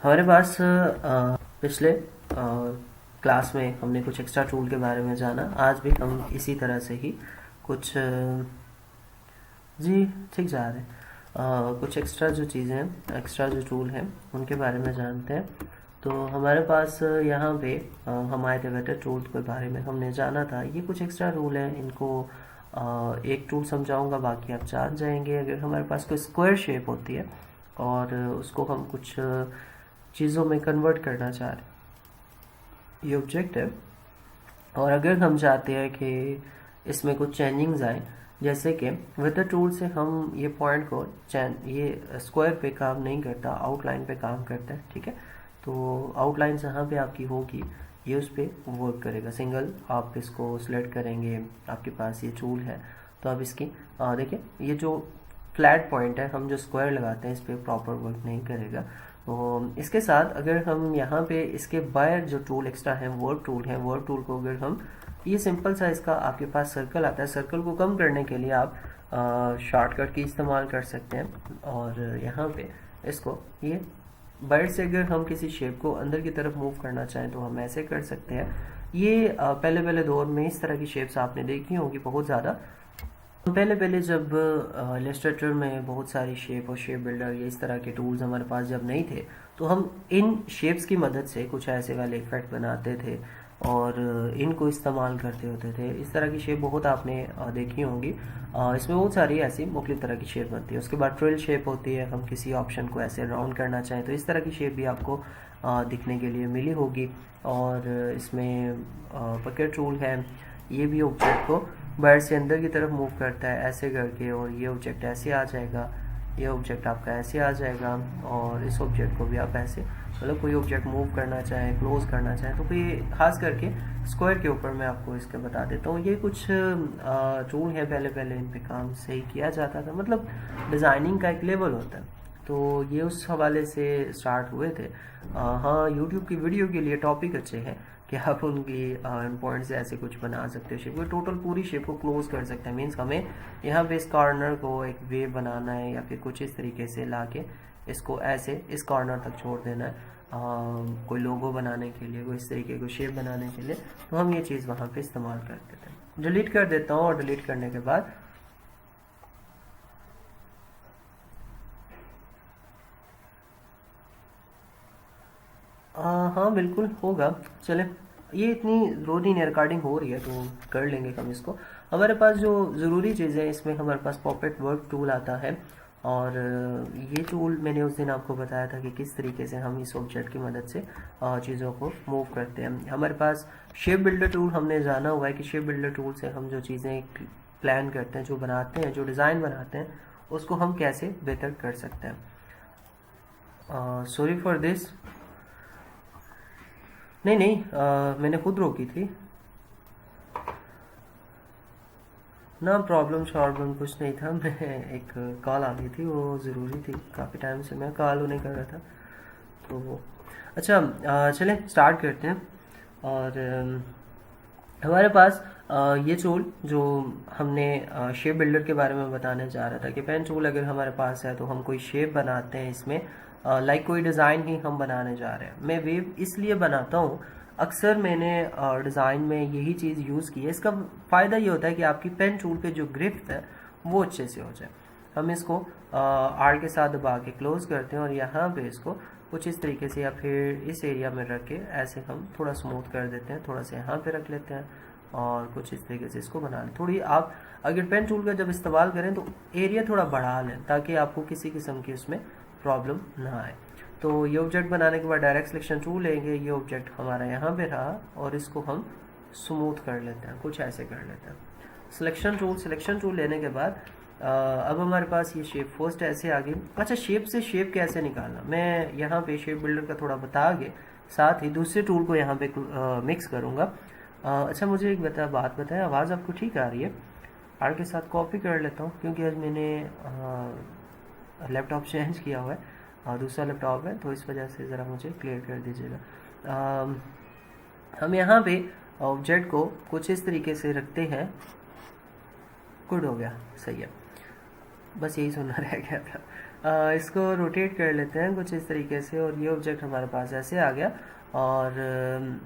हमारे पास पिछले क्लास में हमने कुछ एक्स्ट्रा टूल के बारे में जाना। आज भी हम इसी तरह से ही कुछ जी ठीक जा रहे हैं। कुछ एक्स्ट्रा जो चीज़ें हैं, एक्स्ट्रा जो टूल हैं, उनके बारे में जानते हैं। तो हमारे पास यहाँ पे हमारे वेटर टूल के बारे में हमने जाना था। ये कुछ एक्स्ट्रा रूल हैं, इनको एक टूल समझाऊंगा, बाकी आप जान जाएंगे। अगर हमारे पास कोई स्क्वायर शेप होती है और उसको हम कुछ चीज़ों में कन्वर्ट करना चाह रहे हैं, ये ऑब्जेक्ट है। और अगर हम चाहते हैं कि इसमें कुछ चेंजिंग्स आए, जैसे कि विद द टूल से हम ये पॉइंट को ये स्क्वायर पे काम नहीं करता, आउटलाइन पे काम करता है, ठीक है। तो आउटलाइन जहाँ पे आपकी होगी ये उस पर वर्क करेगा। सिंगल आप इसको सिलेक्ट करेंगे, आपके पास ये टूल है, तो आप इसकी देखिए ये जो फ्लैट पॉइंट है, हम जो स्क्वायर लगाते हैं इस पर प्रॉपर वर्क नहीं करेगा। तो इसके साथ अगर हम यहाँ पे इसके बाहर जो टूल एक्स्ट्रा है, वर्ड टूल है, वर्ड टूल को अगर हम ये सिंपल सा इसका आपके पास सर्कल आता है, सर्कल को कम करने के लिए आप शॉर्टकट की इस्तेमाल कर सकते हैं। और यहाँ पे इसको ये बाहर से अगर हम किसी शेप को अंदर की तरफ मूव करना चाहें तो हम ऐसे कर सकते हैं। ये पहले पहले दौर में इस तरह की शेप्स आपने देखी होंगी बहुत ज़्यादा। पहले पहले जब इलस्ट्रेटर में बहुत सारी शेप और शेप बिल्डर ये इस तरह के टूल्स हमारे पास जब नहीं थे, तो हम इन शेप्स की मदद से कुछ ऐसे वाले इफेक्ट बनाते थे और इनको इस्तेमाल करते होते थे। इस तरह की शेप बहुत आपने देखी होंगी। इसमें बहुत सारी ऐसी मुख्तलिफ तरह की शेप बनती है। उसके बाद ट्रिल शेप होती है, हम किसी ऑप्शन को ऐसे राउंड करना चाहें तो इस तरह की शेप भी आपको दिखने के लिए मिली होगी। और इसमें पकेट टूल है, ये भी ऑब्जेक्ट को बाहर से अंदर की तरफ मूव करता है ऐसे करके, और ये ऑब्जेक्ट ऐसे आ जाएगा, ये ऑब्जेक्ट आपका ऐसे आ जाएगा। और इस ऑब्जेक्ट को भी आप ऐसे, मतलब कोई ऑब्जेक्ट मूव करना चाहें, क्लोज करना चाहें, तो कोई खास करके स्क्वायर के ऊपर मैं आपको इसके बता देता हूँ। ये कुछ टूल है, पहले पहले इन पे काम सही किया जाता था, मतलब डिज़ाइनिंग का एक लेवल होता है, तो ये उस हवाले से स्टार्ट हुए थे। हाँ, यूट्यूब की वीडियो के लिए टॉपिक अच्छे हैं कि आप उनकी पॉइंट से ऐसे कुछ बना सकते हो, शेप को टोटल पूरी शेप को क्लोज कर सकते हैं। मीन्स हमें यहाँ पे इस कॉर्नर को एक वेव बनाना है या फिर कुछ इस तरीके से लाके इसको ऐसे इस कॉर्नर तक छोड़ देना है, कोई लोगो बनाने के लिए, कोई इस तरीके को शेप बनाने के लिए, तो हम ये चीज़ वहाँ पे इस्तेमाल कर देते हैं। डिलीट कर देता हूँ और डिलीट करने के बाद हाँ बिल्कुल होगा। चले, ये इतनी ज़रूरी नहीं, रिकॉर्डिंग हो रही है तो कर लेंगे हम इसको। हमारे पास जो ज़रूरी चीज़ें हैं, इसमें हमारे पास पॉपेट वर्क टूल आता है। और ये टूल मैंने उस दिन आपको बताया था कि किस तरीके से हम इस ऑब्जेक्ट की मदद से चीज़ों को मूव करते हैं। हमारे पास शेप बिल्डर टूल हमने जाना हुआ है कि शेप बिल्डर टूल से हम जो चीज़ें प्लान करते हैं, जो बनाते हैं, जो डिज़ाइन बनाते हैं, उसको हम कैसे बेहतर कर सकते हैं। Sorry for this. नहीं नहीं, मैंने खुद रोकी थी ना। प्रॉब्लम शॉर्बम कुछ नहीं था, मैं एक कॉल आ गई थी, वो ज़रूरी थी, काफ़ी टाइम से मैं कॉल उन्हें कर रहा था। तो अच्छा, चलें स्टार्ट करते हैं। और हमारे पास ये टूल जो हमने शेप बिल्डर के बारे में बताने जा रहा था कि पेन टूल अगर हमारे पास है तो हम कोई शेप बनाते हैं इसमें, लाइक कोई डिज़ाइन ही हम बनाने जा रहे हैं। मैं वेव इसलिए बनाता हूँ, अक्सर मैंने डिज़ाइन में यही चीज़ यूज़ की है। इसका फ़ायदा ये होता है कि आपकी पेन टूल पे जो ग्रिप्ट है वो अच्छे से हो जाए। हम इसको आर के साथ दबा के क्लोज करते हैं और यहाँ पे इसको कुछ इस तरीके से या फिर इस एरिया में रख के ऐसे हम थोड़ा स्मूथ कर देते हैं, थोड़ा सा यहाँ पे रख लेते हैं और कुछ इस तरीके से इसको बना लें। थोड़ी आप अगर पेन टूल का जब इस्तेमाल करें तो एरिया थोड़ा बढ़ा लें ताकि आपको किसी किस्म की उसमें प्रॉब्लम ना आए। तो ये ऑब्जेक्ट बनाने के बाद डायरेक्ट सिलेक्शन टूल लेंगे, ये ऑब्जेक्ट हमारा यहाँ पे रहा और इसको हम स्मूथ कर लेते हैं, कुछ ऐसे कर लेते हैं। सिलेक्शन टूल लेने के बाद अब हमारे पास ये शेप फर्स्ट ऐसे आ गई। अच्छा, शेप से शेप कैसे निकालना, मैं यहाँ पे शेप बिल्डर का थोड़ा बता के साथ ही दूसरे टूल को यहाँ पे मिक्स करूँगा। अच्छा, मुझे एक बात बताएं, आवाज़ आपको ठीक आ रही है? आर के साथ कॉपी कर लेता हूँ क्योंकि आज मैंने लैपटॉप चेंज किया हुआ है और दूसरा लैपटॉप है, तो इस वजह से ज़रा मुझे क्लियर कर दीजिएगा। हम यहाँ पे ऑब्जेक्ट को कुछ इस तरीके से रखते हैं। गुड हो गया, सही है, बस यही सुनना रह गया था। इसको रोटेट कर लेते हैं कुछ इस तरीके से, और ये ऑब्जेक्ट हमारे पास ऐसे आ गया, और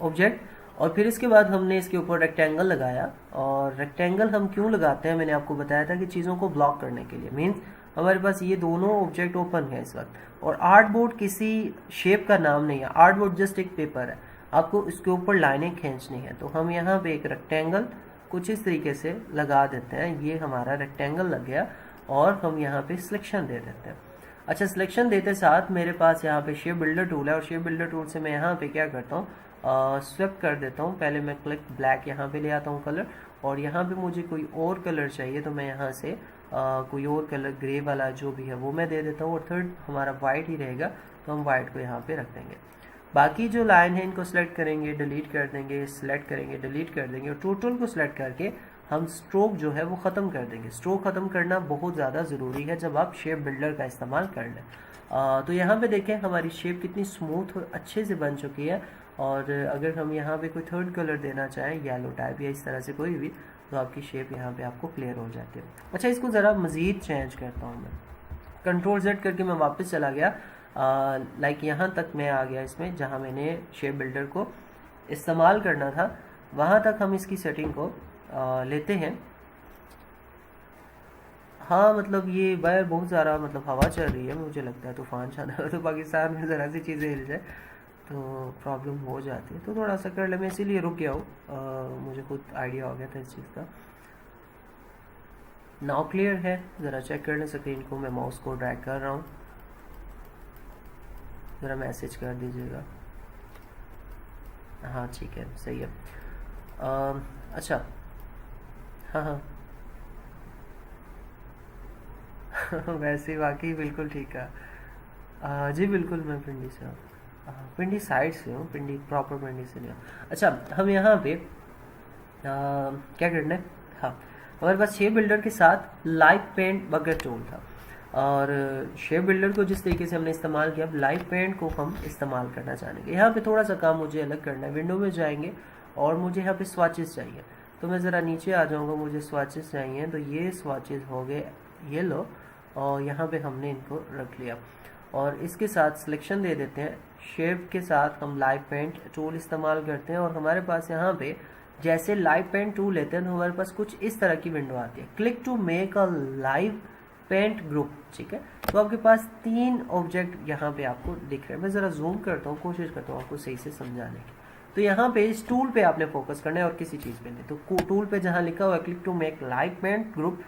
ऑब्जेक्ट और फिर इसके बाद हमने इसके ऊपर रेक्टेंगल लगाया। और रेक्टेंगल हम क्यों लगाते हैं, मैंने आपको बताया था कि चीज़ों को ब्लॉक करने के लिए। मीन्स हमारे पास ये दोनों ऑब्जेक्ट ओपन है इस वक्त, और आर्टबोर्ड किसी शेप का नाम नहीं है, आर्टबोर्ड जस्ट एक पेपर है, आपको इसके ऊपर लाइनें खींचनी है। तो हम यहाँ पे एक रेक्टेंगल कुछ इस तरीके से लगा देते हैं, ये हमारा रेक्टेंगल लग गया, और हम यहाँ पे सिलेक्शन दे देते हैं। अच्छा, सिलेक्शन देते साथ मेरे पास यहाँ पे शेप बिल्डर टूल है, और शेप बिल्डर टूल से मैं यहाँ पे क्या करता हूँ, स्वेप कर देता हूँ। पहले मैं क्लिक ब्लैक यहाँ पे ले आता हूँ कलर, और यहाँ पे मुझे कोई और कलर चाहिए तो मैं यहाँ से कोई और कलर ग्रे वाला जो भी है वो मैं दे देता हूँ, और थर्ड हमारा वाइट ही रहेगा तो हम वाइट को यहाँ पे रख देंगे। बाकी जो लाइन है इनको सेलेक्ट करेंगे, डिलीट कर देंगे, सेलेक्ट करेंगे, डिलीट कर देंगे, और टोटल को सिलेक्ट करके हम स्ट्रोक जो है वो ख़त्म कर देंगे। स्ट्रोक ख़त्म करना बहुत ज़्यादा ज़रूरी है जब आप शेप बिल्डर का इस्तेमाल कर लें। तो यहाँ पे देखें हमारी शेप कितनी स्मूथ और अच्छे से बन चुकी है। और अगर हम यहाँ पे कोई थर्ड कलर देना चाहें, येलो टाइप या इस तरह से कोई भी, तो आपकी शेप यहाँ पे आपको क्लियर हो जाती है। अच्छा, इसको ज़रा मज़ीद चेंज करता हूँ मैं, कंट्रोल Z करके मैं वापस चला गया, लाइक यहाँ तक मैं आ गया इसमें जहाँ मैंने शेप बिल्डर को इस्तेमाल करना था, वहाँ तक हम इसकी सेटिंग को लेते हैं। हाँ, मतलब ये बाहर बहुत ज़्यादा मतलब हवा चल रही है, मुझे लगता है तूफान छाना है, तो पाकिस्तान में ज़रा सी चीज़ें हिल जाए तो प्रॉब्लम हो जाती है, तो थोड़ा सा कर ले, मैं इसीलिए रुक गया हूँ, मुझे खुद आइडिया हो गया था इस चीज़ का। नाउ क्लियर है, ज़रा चेक कर लें स्क्रीन को, मैं माउस को ड्रैग कर रहा हूँ, ज़रा मैसेज कर दीजिएगा। हाँ ठीक है, सही है। अच्छा, हाँ हाँ वैसे वाकई बिल्कुल ठीक है। जी बिल्कुल, मैं पिंडी से हूँ, पिंडी साइड से हूँ, पिंडी प्रॉपर पिंडी से नहीं हूँ। अच्छा, हम यहाँ पे क्या करना है, हाँ, हमारे पास शेप बिल्डर के साथ लाइव पेंट बकेट टूल था, और शेप बिल्डर को जिस तरीके से हमने इस्तेमाल किया, अब लाइव पेंट को हम इस्तेमाल करना चाहेंगे। यहाँ पे थोड़ा सा काम मुझे अलग करना है, विंडो में जाएंगे और मुझे यहाँ पे स्वाचेस चाहिए, तो मैं ज़रा नीचे आ जाऊँगा, मुझे स्वाचेस चाहिए, तो ये स्वाचेस हो गए ये लो, और यहाँ पे हमने इनको रख लिया, और इसके साथ सिलेक्शन दे देते हैं। शेप के साथ हम लाइव पेंट टूल इस्तेमाल करते हैं, और हमारे पास यहाँ पे जैसे लाइव पेंट टूल लेते हैं तो हमारे पास कुछ इस तरह की विंडो आती है, click to make a live paint group, ठीक है। तो आपके पास 3 ऑब्जेक्ट यहाँ पे आपको दिख रहे हैं, मैं ज़रा जूम करता हूँ, कोशिश करता हूँ आपको सही से समझाने की। तो यहाँ पे इस टूल पे आपने फोकस करना है और किसी चीज़ पे नहीं। तो टूल पे जहाँ लिखा हुआ है click to make live paint group,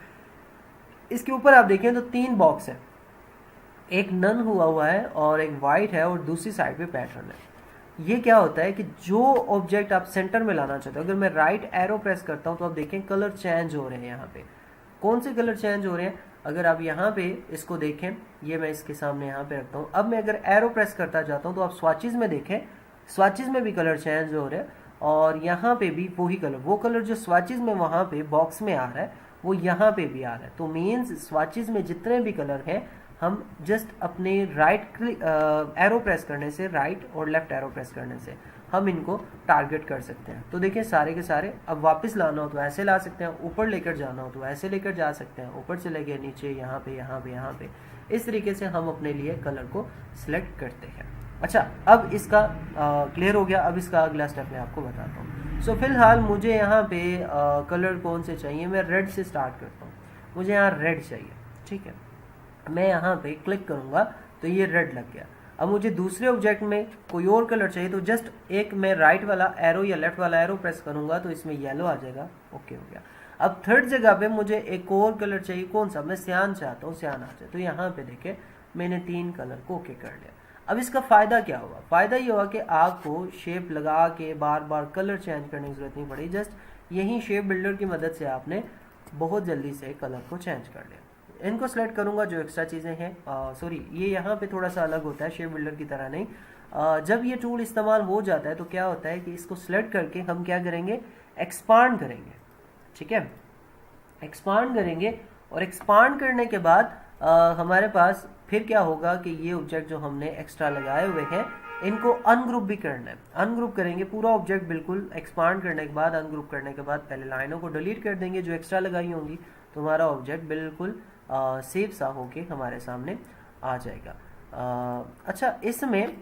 इसके ऊपर आप देखें तो 3 बॉक्स है, एक नन हुआ है और एक वाइट है, और दूसरी साइड पे पैटर्न है। ये क्या होता है कि जो ऑब्जेक्ट आप सेंटर में लाना चाहते हो, अगर मैं राइट एरो प्रेस करता हूँ तो आप देखें कलर चेंज हो रहे हैं। यहाँ पे कौन से कलर चेंज हो रहे हैं, अगर आप यहाँ पे इसको देखें, ये मैं इसके सामने यहाँ पे रखता हूँ, अब मैं अगर एरो प्रेस करता जाता हूँ तो आप स्वाचेस में देखें, स्वाचेस में भी कलर चेंज हो रहे हैं, और यहाँ पे भी वही कलर, वो कलर जो स्वाचेस में वहाँ पे बॉक्स में आ रहा है वो यहाँ पे भी आ रहा है। तो मीन्स स्वाचेस में जितने भी कलर हैं, हम जस्ट अपने राइट एरो प्रेस करने से, राइट और लेफ्ट एरो प्रेस करने से हम इनको टारगेट कर सकते हैं। तो देखिए सारे के सारे, अब वापस लाना हो तो ऐसे ला सकते हैं, ऊपर लेकर जाना हो तो ऐसे लेकर जा सकते हैं, ऊपर चले गए नीचे, यहाँ पे यहाँ पे यहाँ पे, इस तरीके से हम अपने लिए कलर को सिलेक्ट करते हैं। अच्छा, अब इसका क्लियर हो गया, अब इसका अगला स्टेप मैं आपको बताता हूँ। सो फिलहाल मुझे यहाँ पे कलर कौन से चाहिए, मैं रेड से स्टार्ट करता हूँ, मुझे यहाँ रेड चाहिए, ठीक है। मैं यहाँ पे क्लिक करूँगा तो ये रेड लग गया। अब मुझे दूसरे ऑब्जेक्ट में कोई और कलर चाहिए, तो जस्ट एक मैं राइट वाला एरो या लेफ्ट वाला एरो प्रेस करूँगा तो इसमें येलो आ जाएगा, ओके हो गया। अब थर्ड जगह पे मुझे एक और कलर चाहिए, कौन सा, मैं सियान चाहता हूँ, सियान आ जाए, तो यहाँ पे देखे मैंने 3 कलर को ओके कर लिया। अब इसका फ़ायदा क्या हुआ, फ़ायदा ये हुआ कि आपको शेप लगा के बार बार कलर चेंज करने की ज़रूरत नहीं पड़ी, जस्ट यही शेप बिल्डर की मदद से आपने बहुत जल्दी से कलर को चेंज कर लिया। इनको सेलेक्ट करूंगा जो एक्स्ट्रा चीज़ें हैं, सॉरी ये यहाँ पे थोड़ा सा अलग होता है, शेप बिल्डर की तरह नहीं। जब ये टूल इस्तेमाल हो जाता है तो क्या होता है कि इसको सेलेक्ट करके हम क्या करेंगे, एक्सपांड करेंगे, ठीक है, एक्सपांड करेंगे, और एक्सपांड करने के बाद हमारे पास फिर क्या होगा कि ये ऑब्जेक्ट जो हमने एक्स्ट्रा लगाए हुए हैं इनको अनग्रुप भी करना है। अनग्रुप करेंगे पूरा ऑब्जेक्ट, बिल्कुल एक्सपांड करने के बाद, अनग्रुप करने के बाद पहले लाइनों को डिलीट कर देंगे जो एक्स्ट्रा लगाई होंगी, तो हमारा ऑब्जेक्ट बिल्कुल सेव सा होके हमारे सामने आ जाएगा। अच्छा, इसमें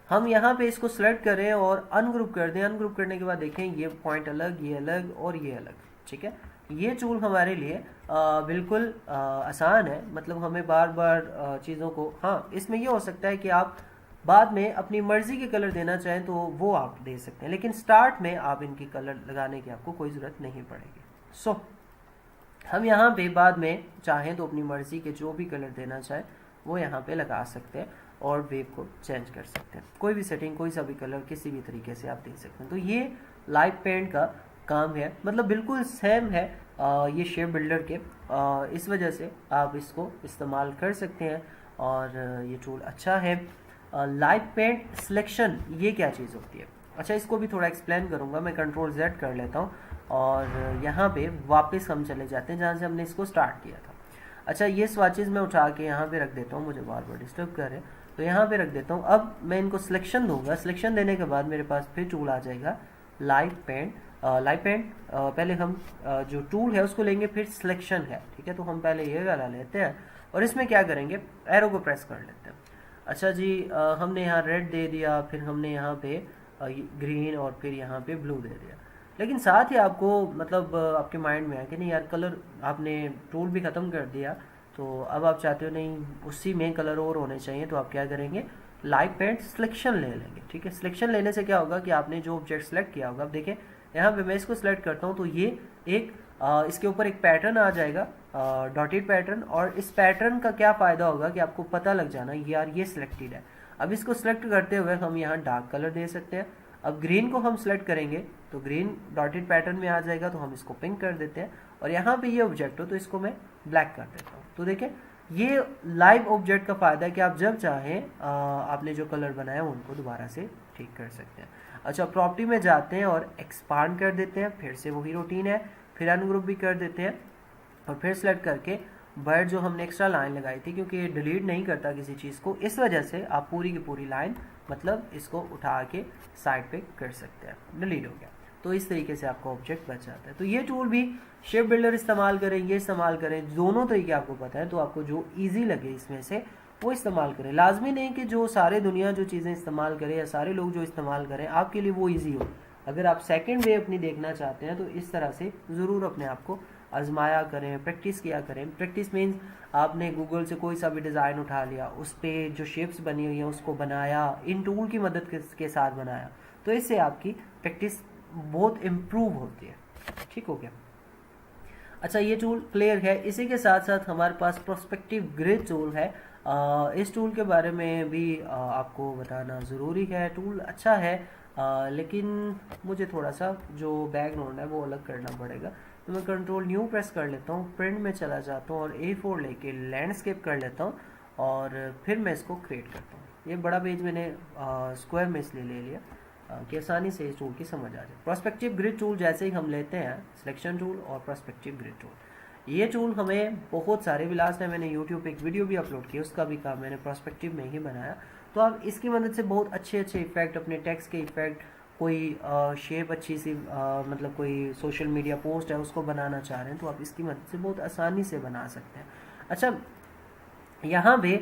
हम यहाँ पे इसको सेलेक्ट करें और अनग्रुप कर दें। अनग्रुप करने के बाद देखें ये पॉइंट अलग, ये अलग और ये अलग, ठीक है। ये टूल हमारे लिए बिल्कुल आसान है, मतलब हमें बार बार चीज़ों को, हाँ इसमें ये हो सकता है कि आप बाद में अपनी मर्जी के कलर देना चाहें तो वो आप दे सकते हैं, लेकिन स्टार्ट में आप इनकी कलर लगाने की आपको कोई ज़रूरत नहीं पड़ेगी। सो हम यहाँ पे बाद में चाहें तो अपनी मर्जी के जो भी कलर देना चाहें वो यहाँ पे लगा सकते हैं और वेव को चेंज कर सकते हैं। कोई भी सेटिंग, कोई सा भी कलर किसी भी तरीके से आप दे सकते हैं। तो ये लाइव पेंट का काम है, मतलब बिल्कुल सेम है ये शेप बिल्डर के, इस वजह से आप इसको इस्तेमाल कर सकते हैं और ये टूल अच्छा है। लाइव पेंट सिलेक्शन ये क्या चीज़ होती है? अच्छा, इसको भी थोड़ा एक्सप्लेन करूँगा। मैं कंट्रोल Z कर लेता हूँ और यहाँ पे वापस हम चले जाते हैं जहाँ से हमने इसको स्टार्ट किया था। अच्छा, ये स्वाचेज मैं उठा के यहाँ पे रख देता हूँ, मुझे बार बार डिस्टर्ब कर रहे हैं तो यहाँ पे रख देता हूँ। अब मैं इनको सिलेक्शन दूंगा। सिलेक्शन देने के बाद मेरे पास फिर टूल आ जाएगा लाइव पेंट। लाइव पेंट पहले हम जो टूल है उसको लेंगे, फिर सिलेक्शन है, ठीक है। तो हम पहले ये वाला लेते हैं और इसमें क्या करेंगे, एरो को प्रेस कर लेते हैं। अच्छा जी, हमने यहाँ रेड दे दिया, फिर हमने यहाँ पे ग्रीन और फिर यहाँ पे ब्लू दे दिया, लेकिन साथ ही आपको मतलब आपके माइंड में आया कि नहीं यार कलर आपने टूल भी ख़त्म कर दिया, तो अब आप चाहते हो नहीं उसी में कलर और होने चाहिए, तो आप क्या करेंगे, लाइव पेंट सिलेक्शन ले लेंगे, ठीक है। सिलेक्शन लेने से क्या होगा कि आपने जो ऑब्जेक्ट सेलेक्ट किया होगा, अब देखें यहाँ पे मैं इसको सिलेक्ट करता हूँ तो ये एक इसके ऊपर एक पैटर्न आ जाएगा, डॉटेड पैटर्न, और इस पैटर्न का क्या फ़ायदा होगा कि आपको पता लग जाना यार ये सिलेक्टेड है। अब इसको सिलेक्ट करते हुए हम यहाँ डार्क कलर दे सकते हैं। अब ग्रीन को हम सिलेक्ट करेंगे तो ग्रीन डॉटेड पैटर्न में आ जाएगा, तो हम इसको पिंक कर देते हैं और यहाँ पे ये ऑब्जेक्ट हो तो इसको मैं ब्लैक कर देता हूँ। तो देखें ये लाइव ऑब्जेक्ट का फ़ायदा है कि आप जब चाहें आपने जो कलर बनाया उनको दोबारा से ठीक कर सकते हैं। अच्छा, प्रॉपर्टी में जाते हैं और एक्सपांड कर देते हैं, फिर से वही रूटीन है, फिर अनग्रुप भी कर देते हैं और फिर सेलेक्ट करके बर्ड जो हमने एक्स्ट्रा लाइन लगाई थी, क्योंकि ये डिलीट नहीं करता किसी चीज़ को, इस वजह से आप पूरी की पूरी लाइन मतलब इसको उठा के साइड पे कर सकते हैं, डिलीट हो गया। तो इस तरीके से आपका ऑब्जेक्ट बच जाता है। तो ये टूल भी शेप बिल्डर इस्तेमाल करें, ये इस्तेमाल करें, दोनों तरीके आपको पता है, तो आपको जो ईजी लगे इसमें से वो इस्तेमाल करें। लाजमी नहीं कि जो सारे दुनिया जो चीज़ें इस्तेमाल करें या सारे लोग जो इस्तेमाल करें आपके लिए वो ईजी हो। अगर आप सेकंड वे अपनी देखना चाहते हैं तो इस तरह से ज़रूर अपने आप को आजमाया करें, प्रैक्टिस किया करें। प्रैक्टिस मीन्स आपने गूगल से कोई सा भी डिज़ाइन उठा लिया, उस पर जो शेप्स बनी हुई हैं उसको बनाया, इन टूल की मदद के साथ बनाया, तो इससे आपकी प्रैक्टिस बहुत इम्प्रूव होती है। ठीक हो गया। अच्छा, ये टूल क्लियर है। इसी के साथ साथ हमारे पास प्रोस्पेक्टिव ग्रिड टूल है। इस टूल के बारे में भी आपको बताना ज़रूरी है। टूल अच्छा है, लेकिन मुझे थोड़ा सा जो बैकग्राउंड है वो अलग करना पड़ेगा, तो मैं कंट्रोल न्यू प्रेस कर लेता हूँ, प्रिंट में चला जाता हूँ और A4 लेके लैंडस्केप कर लेता हूँ और फिर मैं इसको क्रिएट करता हूँ। ये बड़ा पेज मैंने स्क्वायर में इसलिए ले लिया कि आसानी से इस टूल की समझ आ जाए। प्रोस्पेक्टिव ग्रिड टूल जैसे ही हम लेते हैं, सिलेक्शन टूल और प्रोस्पेक्टिव ग्रिड टूल, ये टूल हमें बहुत सारे विलास ने, मैंने यूट्यूब पे एक वीडियो भी अपलोड की, उसका भी काम मैंने प्रोस्पेक्टिव में ही बनाया। तो आप इसकी मदद से बहुत अच्छे अच्छे इफेक्ट, अपने टेक्स्ट के इफेक्ट, कोई शेप अच्छी सी मतलब कोई सोशल मीडिया पोस्ट है उसको बनाना चाह रहे हैं तो आप इसकी मदद से बहुत आसानी से बना सकते हैं। अच्छा, यहाँ पे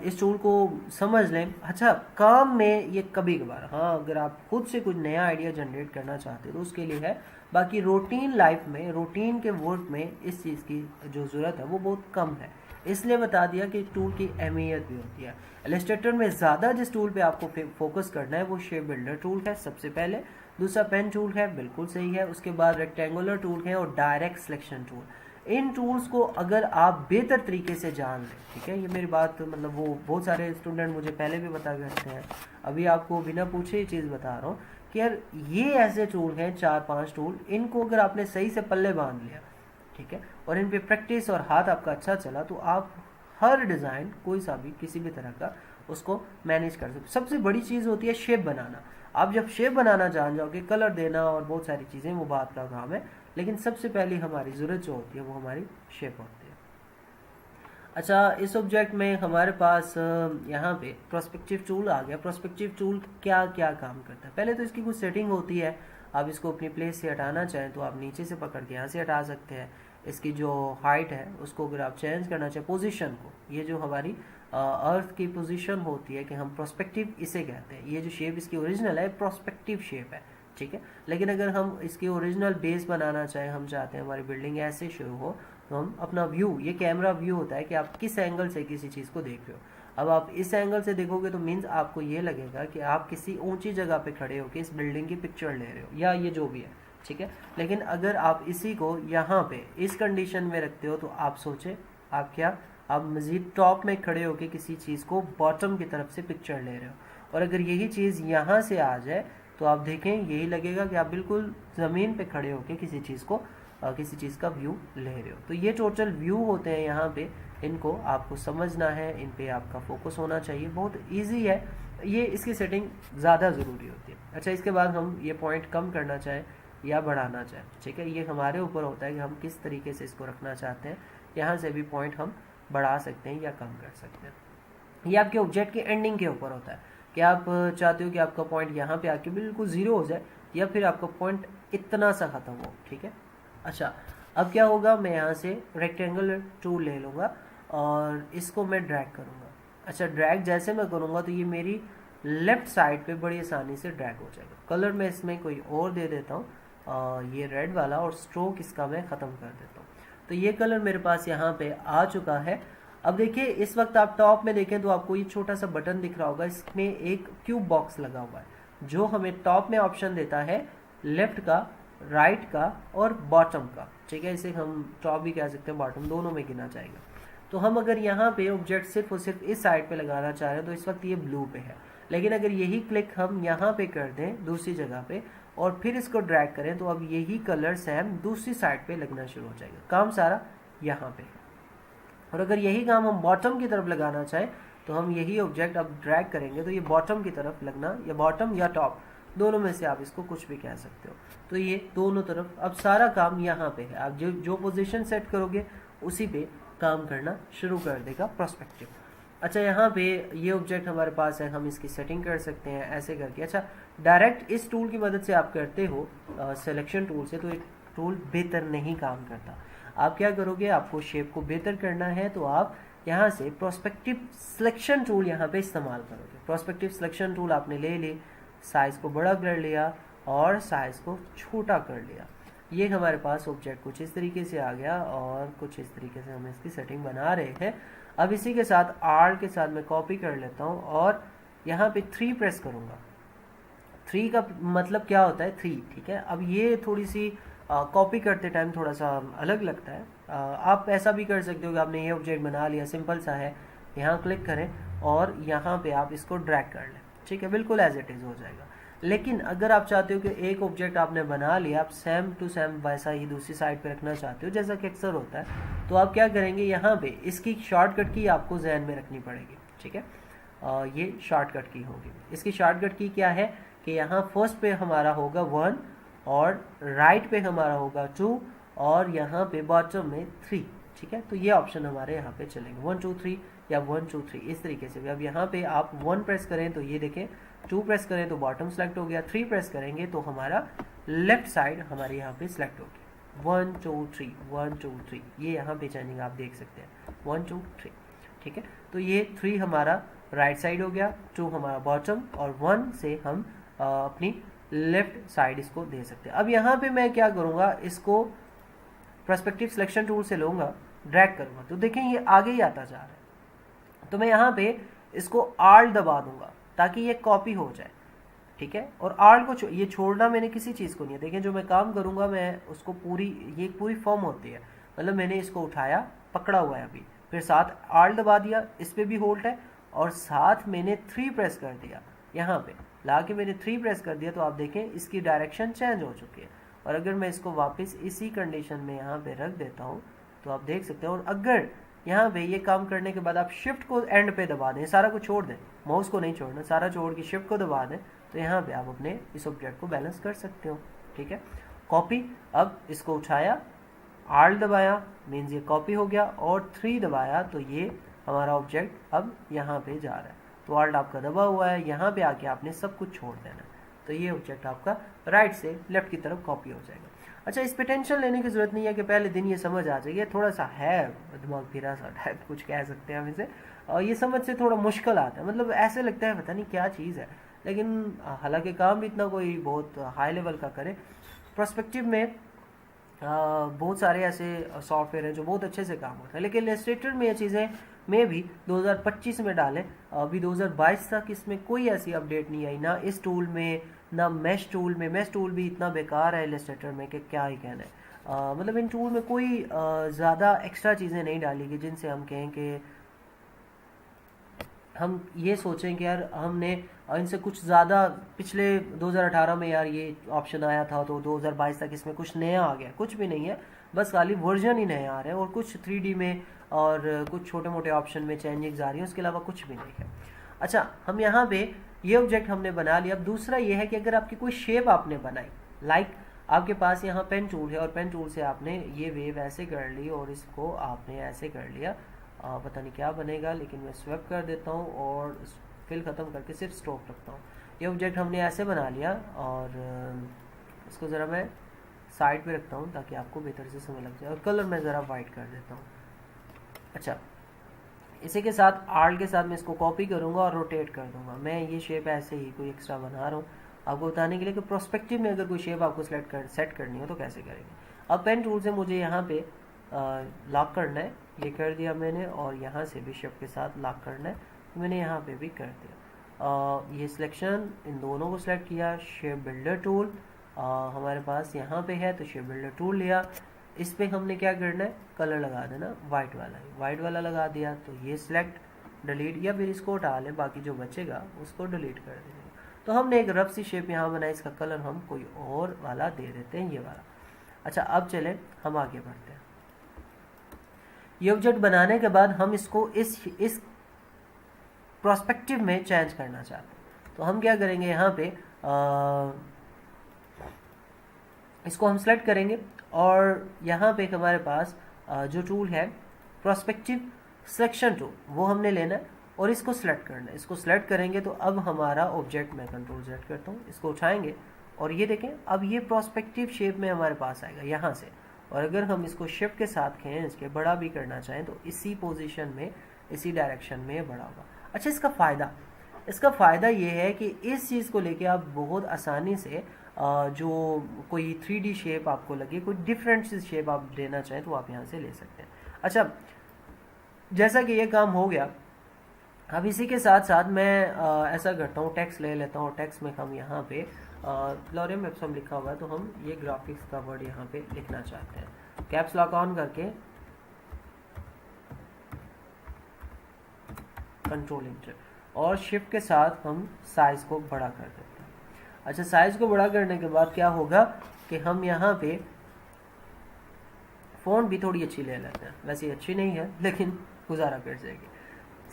इस टूल को समझ लें। अच्छा, काम में ये कभी कभार, हाँ अगर आप खुद से कुछ नया आइडिया जनरेट करना चाहते हो तो उसके लिए है, बाकी रूटीन लाइफ में, रूटीन के वर्क में इस चीज़ की जो ज़रूरत है वो बहुत कम है, इसलिए बता दिया कि टूल की अहमियत भी होती है। इलस्ट्रेटर में ज़्यादा जिस टूल पे आपको फोकस करना है वो शेप बिल्डर टूल है सबसे पहले, दूसरा पेन टूल है, बिल्कुल सही है, उसके बाद रेक्टेंगुलर टूल है और डायरेक्ट सिलेक्शन टूल। इन टूल्स को अगर आप बेहतर तरीके से जान लें, ठीक है, ये मेरी बात मतलब वो बहुत सारे स्टूडेंट मुझे पहले भी बता करते हैं, अभी आपको बिना पूछे ही चीज़ बता रहा हूँ कि यार ये ऐसे टूल हैं 4-5 टूल, इनको अगर आपने सही से पल्ले बांध लिया, ठीक है, और इन पे प्रैक्टिस और हाथ आपका अच्छा चला तो आप हर डिज़ाइन कोई सा भी किसी भी तरह का उसको मैनेज कर सकते। सबसे बड़ी चीज़ होती है शेप बनाना। आप जब शेप बनाना जान जाओगे, कलर देना और बहुत सारी चीज़ें वो बात का काम है, लेकिन सबसे पहले हमारी ज़रूरत जो होती है वो हमारी शेप होती है। अच्छा, इस ऑब्जेक्ट में हमारे पास यहाँ पे प्रोस्पेक्टिव टूल आ गया। प्रोस्पेक्टिव टूल क्या क्या काम करता है? पहले तो इसकी कुछ सेटिंग होती है, आप इसको अपनी प्लेस से हटाना चाहें तो आप नीचे से पकड़ के यहाँ से हटा सकते हैं, इसकी जो हाइट है उसको अगर आप चेंज करना चाहें, पोजीशन को, ये जो हमारी अर्थ की पोजीशन होती है कि हम प्रोस्पेक्टिव इसे कहते हैं, ये जो शेप इसकी ओरिजिनल है प्रोस्पेक्टिव शेप है, ठीक है। लेकिन अगर हम इसकी ओरिजिनल बेस बनाना चाहें, हम चाहते हैं हमारी बिल्डिंग ऐसे शुरू हो, तो हम अपना व्यू, ये कैमरा व्यू होता है कि आप किस एंगल से किसी चीज़ को देख रहे हो। अब आप इस एंगल से देखोगे तो मीन्स आपको ये लगेगा कि आप किसी ऊंची जगह पे खड़े होकर इस बिल्डिंग की पिक्चर ले रहे हो या ये जो भी है, ठीक है। लेकिन अगर आप इसी को यहाँ पे इस कंडीशन में रखते हो तो आप सोचे आप क्या, आप मज़ीद टॉप में खड़े होकर किसी चीज़ को बॉटम की तरफ से पिक्चर ले रहे हो। और अगर यही चीज़ यहाँ से आ जाए तो आप देखें यही लगेगा कि आप बिल्कुल ज़मीन पे खड़े होकर किसी चीज़ को किसी चीज़ का व्यू ले रहे हो। तो ये टोटल व्यू होते हैं यहाँ पे, इनको आपको समझना है, इन पे आपका फोकस होना चाहिए। बहुत इजी है ये, इसकी सेटिंग ज़्यादा ज़रूरी होती है। अच्छा, इसके बाद हम ये पॉइंट कम करना चाहें या बढ़ाना चाहें, ठीक है, ये हमारे ऊपर होता है कि हम किस तरीके से इसको रखना चाहते हैं। यहाँ से भी पॉइंट हम बढ़ा सकते हैं या कम कर सकते हैं। ये आपके ऑब्जेक्ट की एंडिंग के ऊपर होता है कि आप चाहते हो कि आपका पॉइंट यहाँ पे आके बिल्कुल ज़ीरो हो जाए या फिर आपका पॉइंट इतना सा ख़त्म हो, ठीक है। अच्छा, अब क्या होगा, मैं यहाँ से रेक्टेंगल टूल ले लूँगा और इसको मैं ड्रैग करूँगा। अच्छा, ड्रैग जैसे मैं करूँगा तो ये मेरी लेफ़्ट साइड पे बड़ी आसानी से ड्रैग हो जाएगा। कलर मैं इसमें कोई और दे देता हूँ, ये रेड वाला, और स्ट्रोक इसका मैं ख़त्म कर देता हूँ। तो ये कलर मेरे पास यहाँ पे आ चुका है। अब देखिए, इस वक्त आप टॉप में देखें तो आपको ये छोटा सा बटन दिख रहा होगा, इसमें एक क्यूब बॉक्स लगा हुआ है जो हमें टॉप में ऑप्शन देता है लेफ्ट का, राइट का और बॉटम का, ठीक है। इसे हम टॉप भी कह सकते हैं, बॉटम, दोनों में गिना जाएगा। तो हम अगर यहाँ पे ऑब्जेक्ट सिर्फ और सिर्फ इस साइड पे लगाना चाह रहे हैं तो इस वक्त ये ब्लू पे है, लेकिन अगर यही क्लिक हम यहाँ पे कर दें दूसरी जगह पे और फिर इसको ड्रैग करें तो अब यही कलर सेम दूसरी साइड पे लगना शुरू हो जाएगा। काम सारा यहाँ पे। और अगर यही काम हम बॉटम की तरफ लगाना चाहें तो हम यही ऑब्जेक्ट अब ड्रैग करेंगे तो ये बॉटम की तरफ लगना, या बॉटम या टॉप, दोनों में से आप इसको कुछ भी कह सकते हो। तो ये दोनों तरफ अब सारा काम यहाँ पे है। आप जो पोजीशन सेट करोगे उसी पे काम करना शुरू कर देगा पर्सपेक्टिव। अच्छा, यहाँ पे ये ऑब्जेक्ट हमारे पास है, हम इसकी सेटिंग कर सकते हैं ऐसे करके। अच्छा, डायरेक्ट इस टूल की मदद से आप करते हो सिलेक्शन टूल से, तो एक टूल बेहतर नहीं काम करता। आप क्या करोगे, आपको शेप को बेहतर करना है तो आप यहाँ से प्रोस्पेक्टिव सिलेक्शन टूल यहाँ पे इस्तेमाल करोगे। प्रोस्पेक्टिव सिलेक्शन टूल आपने ले ली, साइज़ को बड़ा कर लिया और साइज़ को छोटा कर लिया। ये हमारे पास ऑब्जेक्ट कुछ इस तरीके से आ गया और कुछ इस तरीके से हम इसकी सेटिंग बना रहे हैं। अब इसी के साथ आर के साथ मैं कॉपी कर लेता हूँ और यहाँ पे 3 प्रेस करूँगा। 3 का मतलब क्या होता है, 3, ठीक है। अब ये थोड़ी सी कॉपी करते टाइम थोड़ा सा अलग लगता है। आप ऐसा भी कर सकते हो कि आपने ये ऑब्जेक्ट बना लिया, सिंपल सा है, यहाँ क्लिक करें और यहाँ पे आप इसको ड्रैग कर लें, ठीक है, बिल्कुल एज इट इज़ हो जाएगा। लेकिन अगर आप चाहते हो कि एक ऑब्जेक्ट आपने बना लिया, आप सेम टू सेम वैसा ही दूसरी साइड पे रखना चाहते हो जैसा कि अक्सर होता है, तो आप क्या करेंगे, यहाँ पे इसकी शॉर्टकट की आपको जहन में रखनी पड़ेगी, ठीक है। ये शॉर्टकट की होगी। इसकी शॉर्टकट की क्या है कि यहाँ फर्स्ट पे हमारा होगा 1 और राइट पे हमारा होगा 2 और यहाँ पे बॉटम में 3, ठीक है। तो ये ऑप्शन हमारे यहाँ पे चलेंगे 1 2 3 या 1 2 3 इस तरीके से भी। अब यहाँ पे आप 1 प्रेस करें तो ये देखें, 2 प्रेस करें तो बॉटम सेलेक्ट हो गया, 3 प्रेस करेंगे तो हमारा लेफ्ट साइड हमारे यहाँ पे सिलेक्ट हो गया। 1 2 3 1 2 3, ये यहाँ पे चेंजिंग आप देख सकते हैं 1 2 3, ठीक है। तो ये 3 हमारा राइट साइड हो गया, 2 हमारा बॉटम और 1 से हम अपनी लेफ्ट साइड इसको दे सकते हैं। अब यहाँ पे मैं क्या करूँगा, इसको पर्सपेक्टिव सिलेक्शन टूल से लूँगा, ड्रैग करूँगा तो देखें ये आगे ही आता जा रहा है। तो मैं यहाँ पे इसको आल्ट दबा दूंगा ताकि ये कॉपी हो जाए, ठीक है। और आल्ट को ये छोड़ना मैंने किसी चीज़ को नहीं है। देखें जो मैं काम करूँगा मैं उसको पूरी, ये पूरी फॉर्म होती है, मतलब मैंने इसको उठाया, पकड़ा हुआ है अभी, फिर साथ आल्ट दबा दिया, इस पर भी होल्ड है और साथ मैंने 3 प्रेस कर दिया, यहाँ पे ला के मैंने 3 प्रेस कर दिया तो आप देखें इसकी डायरेक्शन चेंज हो चुकी है। और अगर मैं इसको वापस इसी कंडीशन में यहाँ पे रख देता हूँ तो आप देख सकते हैं। और अगर यहाँ पे ये काम करने के बाद आप शिफ्ट को एंड पे दबा दें, सारा को छोड़ दें, माउस को नहीं छोड़ना, सारा छोड़ के शिफ्ट को दबा दें, तो यहाँ पे आप अपने इस ऑब्जेक्ट को बैलेंस कर सकते हो, ठीक है। कॉपी, अब इसको उठाया, आल्ट दबाया, मीन्स ये कॉपी हो गया, और 3 दबाया तो ये हमारा ऑब्जेक्ट अब यहाँ पे जा रहा है। तो आल्ट आपका दबा हुआ है, यहाँ पे आके आपने सब कुछ छोड़ देना है, तो ये ऑब्जेक्ट आपका राइट से लेफ्ट की तरफ कॉपी हो जाएगा। अच्छा, इस पे टेंशन लेने की ज़रूरत नहीं है कि पहले दिन ये समझ आ जाएगी, थोड़ा सा है दिमाग फिरा सा टाइप कुछ कह सकते हैं हम इसे, और ये समझ से थोड़ा मुश्किल आता है, मतलब ऐसे लगता है पता नहीं क्या चीज़ है, लेकिन हालांकि काम भी इतना कोई बहुत हाई लेवल का करे। प्रोस्पेक्टिव में बहुत सारे ऐसे सॉफ्टवेयर हैं जो बहुत अच्छे से काम होते हैं, लेकिन इलस्ट्रेटर में ये चीज़ें में भी 2025 में डालें, अभी 2022 तक इसमें कोई ऐसी अपडेट नहीं आई, ना इस टूल में ना मैश टूल में। मैश टूल भी इतना बेकार है इलस्ट्रेटर में कि क्या ही कहना है। मतलब इन टूल में कोई ज़्यादा एक्स्ट्रा चीज़ें नहीं डाली कि जिनसे हम कहें कि हम ये सोचें कि यार हमने इनसे कुछ ज़्यादा, पिछले 2018 में यार ये ऑप्शन आया था तो 2022 तक इसमें कुछ नया आ गया, कुछ भी नहीं है, बस खाली वर्जन ही नए आ रहे हैं और कुछ 3D में और कुछ छोटे मोटे ऑप्शन में चेंजिंग्स आ रही हैं, उसके अलावा कुछ भी नहीं है। अच्छा, हम यहाँ पे ये ऑब्जेक्ट हमने बना लिया। अब दूसरा ये है कि अगर आपकी कोई शेप आपने बनाई, लाइक आपके पास यहाँ पेन टूल है और पेन टूल से आपने ये वेव ऐसे कर ली और इसको आपने ऐसे कर लिया, पता नहीं क्या बनेगा, लेकिन मैं स्वैप कर देता हूँ और फिल ख़त्म करके सिर्फ स्ट्रोक रखता हूँ। ये ऑब्जेक्ट हमने ऐसे बना लिया और इसको ज़रा मैं साइड पे रखता हूँ ताकि आपको बेहतर से समझ लग जाए, और कलर मैं ज़रा वाइट कर देता हूँ। अच्छा, इसी के साथ आर्ट के साथ मैं इसको कॉपी करूँगा और रोटेट कर दूँगा। मैं ये शेप ऐसे ही कोई एक्स्ट्रा बना रहा हूँ आपको बताने के लिए कि प्रोस्पेक्टिव में अगर कोई शेप आपको सेट करनी हो तो कैसे करेंगे। अब पेन टूल से मुझे यहाँ पे लॉक करना है, ये कर दिया मैंने, और यहाँ से भी शेप के साथ लॉक करना है, तो मैंने यहाँ पे भी कर दिया। ये सिलेक्शन इन दोनों को सिलेक्ट किया। शेप बिल्डर टूल हमारे पास यहाँ पे है, तो शेप बिल्डर टूल लिया। इस पे हमने क्या करना है, कलर लगा देना, वाइट वाला लगा दिया। तो ये सिलेक्ट डिलीट, या फिर इसको उठा लें, बाकी जो बचेगा उसको डिलीट कर देंगे। तो हमने एक रफ सी शेप यहाँ बनाई, इसका कलर हम कोई और वाला दे देते हैं, ये वाला। अच्छा, अब चलें हम आगे बढ़ते हैं। ये ऑब्जेक्ट बनाने के बाद हम इसको इस प्रोस्पेक्टिव में चेंज करना चाहते हैं, तो हम क्या करेंगे, यहाँ पे इसको हम सेलेक्ट करेंगे और यहाँ पे हमारे पास जो टूल है प्रोस्पेक्टिव सिलेक्शन टूल, वो हमने लेना है और इसको सिलेक्ट करना है। इसको सिलेक्ट करेंगे तो अब हमारा ऑब्जेक्ट, मैं कंट्रोल सेलेक्ट करता हूँ, इसको उठाएंगे और ये देखें अब ये प्रोस्पेक्टिव शेप में हमारे पास आएगा यहाँ से। और अगर हम इसको शिफ्ट के साथ खींच के बड़ा भी करना चाहें तो इसी पोजीशन में, इसी डायरेक्शन में बड़ा होगा। अच्छा, इसका फ़ायदा ये है कि इस चीज़ को लेके आप बहुत आसानी से जो कोई 3D शेप आपको लगे, कोई डिफरेंट सी शेप आप देना चाहें तो आप यहाँ से ले सकते हैं। अच्छा, जैसा कि ये काम हो गया, अब इसी के साथ साथ मैं ऐसा करता हूँ, टेक्स्ट ले लेता हूँ। टेक्स्ट में हम यहाँ पे लॉरेम एप्सम लिखा हुआ है, तो हम ये ग्राफिक्स का वर्ड यहाँ पे लिखना चाहते हैं। कैप्स लॉक ऑन करके कंट्रोल इंटर और शिफ्ट के साथ हम साइज को बड़ा कर देते हैं। अच्छा, साइज को बड़ा करने के बाद क्या होगा कि हम यहाँ पे फ़ॉन्ट भी थोड़ी अच्छी ले लेते हैं, वैसे अच्छी नहीं है लेकिन गुजारा कर जाएगी।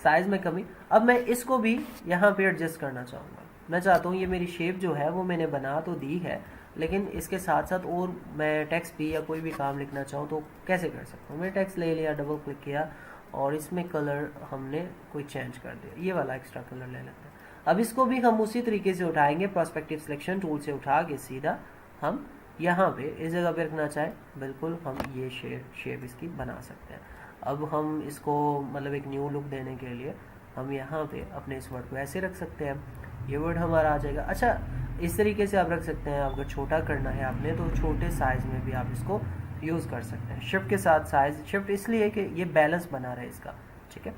साइज में कमी। अब मैं इसको भी यहाँ पे एडजस्ट करना चाहूँगा। मैं चाहता हूँ ये मेरी शेप जो है वो मैंने बना तो दी है, लेकिन इसके साथ साथ और मैं टेक्स्ट भी या कोई भी काम लिखना चाहूँ तो कैसे कर सकता हूँ। मैंने टेक्स्ट ले लिया, डबल क्लिक किया और इसमें कलर हमने कोई चेंज कर दिया, ये वाला एक्स्ट्रा कलर ले लेते हैं। अब इसको भी हम उसी तरीके से उठाएंगे, पर्सपेक्टिव सिलेक्शन टूल से उठा के सीधा हम यहाँ पे इस जगह पे रखना चाहें, बिल्कुल हम ये शेप इसकी बना सकते हैं। अब हम इसको मतलब एक न्यू लुक देने के लिए हम यहाँ पे अपने इस वर्ड को ऐसे रख सकते हैं, ये वर्ड हमारा आ जाएगा। अच्छा, इस तरीके से आप रख सकते हैं। अगर छोटा करना है आपने तो छोटे साइज़ में भी आप इसको यूज़ कर सकते हैं। शिफ्ट के साथ साइज़, शिफ्ट इसलिए कि ये बैलेंस बना रहे इसका, ठीक है।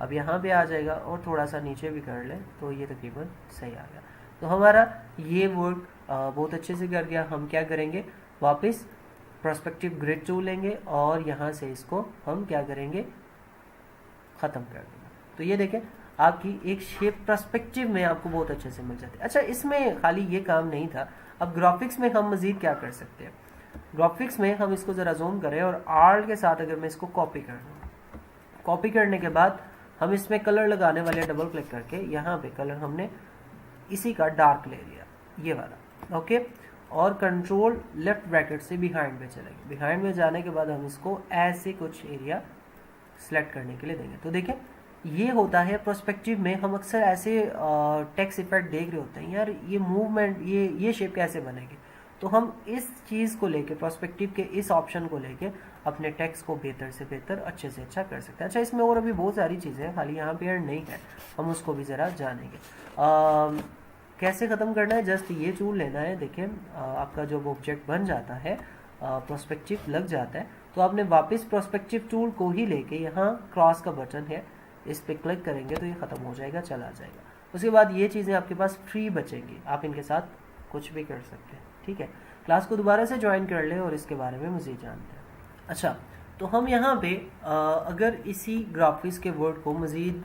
अब यहाँ पे आ जाएगा और थोड़ा सा नीचे भी कर लें तो ये तकरीबन सही आ गया। तो हमारा ये वर्ड बहुत अच्छे से कर गया। हम क्या करेंगे, वापस पर्सपेक्टिव ग्रिड टूल लेंगे और यहाँ से इसको हम क्या करेंगे, ख़त्म कर देंगे। तो ये देखें आपकी एक शेप पर्सपेक्टिव में आपको बहुत अच्छे से मिल जाती है। अच्छा, इसमें खाली ये काम नहीं था, अब ग्राफिक्स में हम मज़ीद क्या कर सकते हैं। ग्राफिक्स में हम इसको ज़रा जूम करें और आर्ट के साथ अगर मैं इसको कॉपी कर लूँ, कॉपी करने के बाद हम इसमें कलर लगाने वाले डबल क्लिक करके यहाँ पे कलर हमने इसी का डार्क ले लिया, ये वाला, ओके। और कंट्रोल लेफ्ट ब्रैकेट से बिहाइंड में चलेंगे। बिहाइंड में जाने के बाद हम इसको ऐसे कुछ एरिया सेलेक्ट करने के लिए देंगे। तो देखें ये होता है पर्सपेक्टिव में। हम अक्सर ऐसे टेक्स्ट इफेक्ट देख रहे होते हैं, यार ये मूवमेंट, ये शेप कैसे बनेगी। तो हम इस चीज़ को लेके, पर्सपेक्टिव के इस ऑप्शन को लेके अपने टेक्स्ट को बेहतर से बेहतर, अच्छे से अच्छा कर सकते हैं। अच्छा, इसमें और अभी बहुत सारी चीज़ें हैं, खाली यहाँ पे एंड नहीं है, हम उसको भी ज़रा जानेंगे। कैसे ख़त्म करना है, जस्ट ये टूल लेना है। देखिए आपका जब ऑब्जेक्ट बन जाता है, प्रोस्पेक्टिव लग जाता है, तो आपने वापस प्रोस्पेक्टिव टूल को ही लेके यहाँ क्रॉस का बटन है, इस पर क्लिक करेंगे तो ये ख़त्म हो जाएगा, चला जाएगा। उसके बाद ये चीज़ें आपके पास फ्री बचेंगी, आप इनके साथ कुछ भी कर सकते हैं। ठीक है, क्लास को दोबारा से ज्वाइन कर लें और इसके बारे में मज़ीद जानते हैं। अच्छा, तो हम यहाँ पे अगर इसी ग्राफिक्स के वर्ड को मज़ीद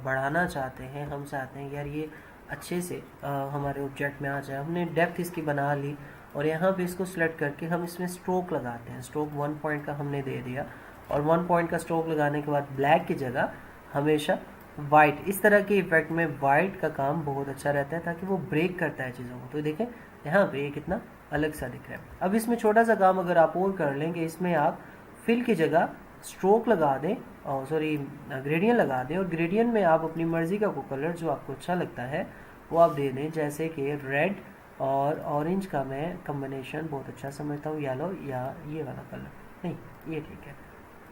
बढ़ाना चाहते हैं, हम चाहते हैं यार ये अच्छे से हमारे ऑब्जेक्ट में आ जाए, हमने डेप्थ इसकी बना ली और यहाँ पे इसको सिलेक्ट करके हम इसमें स्ट्रोक लगाते हैं। स्ट्रोक 1 पॉइंट का हमने दे दिया और 1 पॉइंट का स्ट्रोक लगाने के बाद ब्लैक की जगह हमेशा वाइट, इस तरह के इफेक्ट में वाइट का काम बहुत अच्छा रहता है ताकि वो ब्रेक करता है चीज़ों को। तो देखें यहाँ पे ये कितना अलग सा दिख रहा है। अब इसमें छोटा सा काम अगर आप और कर लेंगे, इसमें आप फिल की जगह स्ट्रोक लगा दें, सॉरी ग्रेडियंट लगा दें, और ग्रेडियंट में आप अपनी मर्ज़ी का कोई कलर जो आपको अच्छा लगता है वो आप दे दें। जैसे कि रेड और ऑरेंज का मैं कम्बिनेशन बहुत अच्छा समझता हूँ, येलो या ये वाला कलर, नहीं ये ठीक है,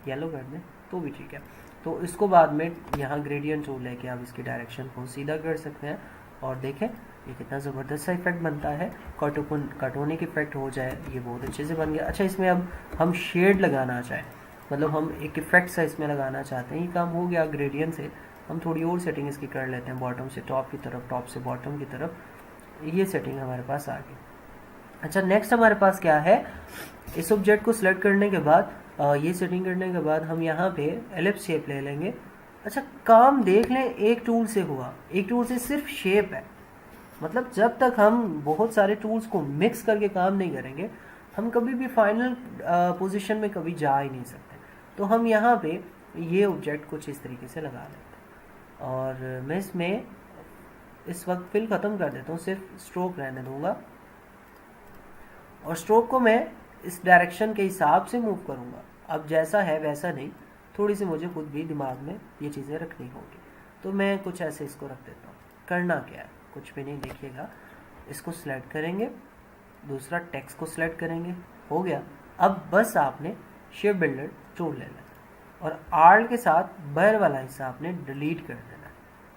येलो कर दें तो भी ठीक है। तो इसको बाद में यहाँ ग्रेडियंट टूल लेके आप इसकी डायरेक्शन को सीधा कर सकते हैं और देखें ये कितना ज़बरदस्त सा इफेक्ट बनता है। कार्टूनिक इफेक्ट हो जाए, ये बहुत अच्छे से बन गया। अच्छा, इसमें अब हम शेड लगाना चाहें, मतलब हम एक इफेक्ट सा इसमें लगाना चाहते हैं, ये काम हो गया ग्रेडियंट से। हम थोड़ी और सेटिंग इसकी कर लेते हैं, बॉटम से टॉप की तरफ, टॉप से बॉटम की तरफ, ये सेटिंग हमारे पास आ गई। अच्छा, नेक्स्ट हमारे पास क्या है, इस ऑब्जेक्ट को सिलेक्ट करने के बाद ये सेटिंग करने के बाद हम यहाँ पे एलिप्स शेप ले लेंगे। अच्छा, काम देख लें, एक टूल से हुआ, एक टूल से सिर्फ शेप है, मतलब जब तक हम बहुत सारे टूल्स को मिक्स करके काम नहीं करेंगे हम कभी भी फाइनल पोजीशन में कभी जा ही नहीं सकते। तो हम यहाँ पे ये ऑब्जेक्ट कुछ इस तरीके से लगा लेते हैं और मैं इसमें इस वक्त फिल ख़त्म कर देता हूँ, सिर्फ स्ट्रोक रहने दूंगा और स्ट्रोक को मैं इस डायरेक्शन के हिसाब से मूव करूँगा। अब जैसा है वैसा नहीं, थोड़ी सी मुझे खुद भी दिमाग में ये चीज़ें रखनी होगी, तो मैं कुछ ऐसे इसको रख देता हूँ। करना क्या है, कुछ भी नहीं, देखिएगा, इसको सिलेक्ट करेंगे, दूसरा टेक्स्ट को सिलेक्ट करेंगे, हो गया। अब बस आपने शेप बिल्डर टूल लेना है और आर के साथ बाहर वाला हिस्सा आपने डिलीट कर देना है।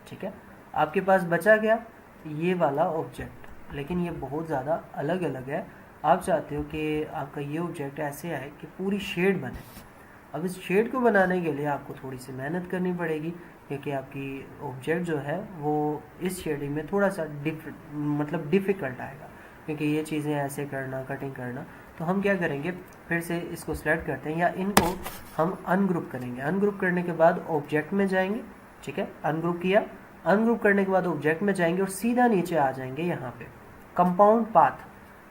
ठीक है, आपके पास बचा गया ये वाला ऑब्जेक्ट, लेकिन ये बहुत ज़्यादा अलग अलग है। आप चाहते हो कि आपका ये ऑब्जेक्ट ऐसे आए कि पूरी शेड बने। अब इस शेड को बनाने के लिए आपको थोड़ी सी मेहनत करनी पड़ेगी, क्योंकि आपकी ऑब्जेक्ट जो है वो इस शेडिंग में थोड़ा सा डिफ़िकल्ट आएगा, क्योंकि ये चीज़ें ऐसे करना, कटिंग करना। तो हम क्या करेंगे, फिर से इसको सेलेक्ट करते हैं या इनको हम अनग्रुप करेंगे। अनग्रुप करने के बाद ऑब्जेक्ट में जाएंगे, ठीक है, अनग्रुप किया, अनग्रुप करने के बाद ऑब्जेक्ट में जाएंगे और सीधा नीचे आ जाएंगे यहाँ पे compound path.